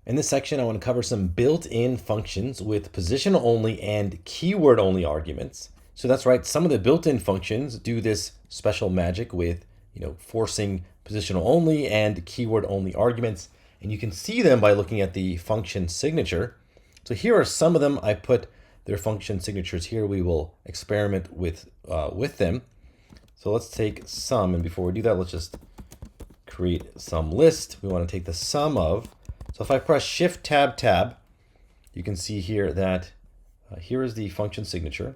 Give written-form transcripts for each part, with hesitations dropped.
In this section, I want to cover some built-in functions with positional only and keyword only arguments. So that's right, some of the built-in functions do this special magic with, forcing positional only and keyword only arguments. And you can see them by looking at the function signature. So here are some of them. I put their function signatures here. We will experiment with them. So let's take sum, and before we do that, let's just create some list. We want to take the sum of. So if I press Shift Tab Tab, you can see here that here is the function signature.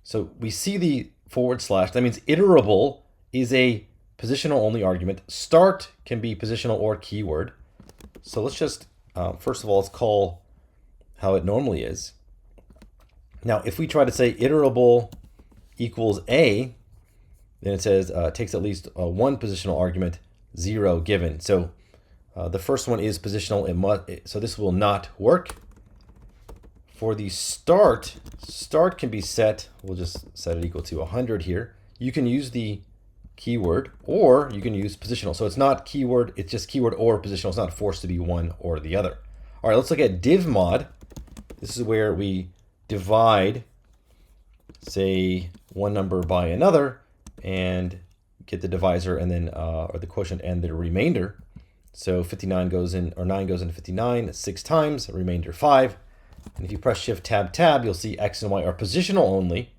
So we see the /. That means iterable is a positional only argument. Start can be positional or keyword. So let's just, first of all, let's call how it normally is. Now, if we try to say iterable equals A, then it says takes at least one positional argument, 0 given. So the first one is positional, so this will not work. For the start can be set, we'll just set it equal to 100 here. You can use the keyword or you can use positional. So it's not keyword, it's just keyword or positional. It's not forced to be one or the other. All right, let's look at div mod. This is where we divide, say, one number by another and get the divisor and then, or the quotient and the remainder. So 59 goes in, or 9 goes into 59 6 times, remainder 5. And if you press Shift Tab Tab, you'll see X and Y are positional only.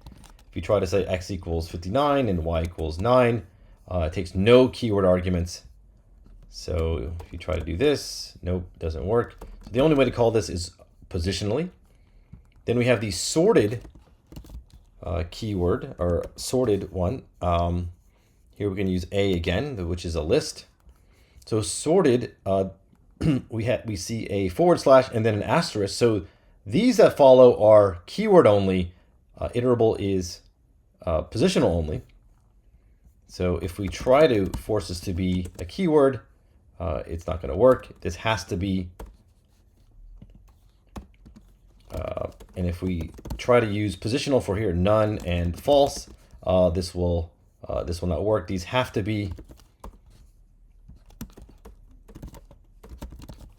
If you try to say X equals 59 and Y equals 9, it takes no keyword arguments. So if you try to do this, nope, doesn't work. So the only way to call this is positionally. Then we have the sorted keyword, or sorted one. Here we can use A again, which is a list. So sorted, we see a / and then an asterisk. So these that follow are keyword only. Iterable is positional only. So if we try to force this to be a keyword, it's not going to work. This has to be. And if we try to use positional for here, none and false, this will not work. These have to be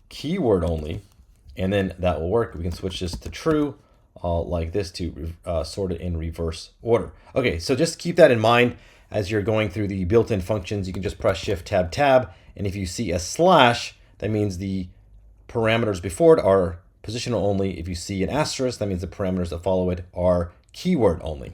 keyword only, and then that will work. We can switch this to true like this to sort it in reverse order. Okay, so just keep that in mind as you're going through the built-in functions. You can just press Shift Tab Tab, and if you see a /, that means the parameters before it are positional only. If you see an asterisk, that means the parameters that follow it are keyword only.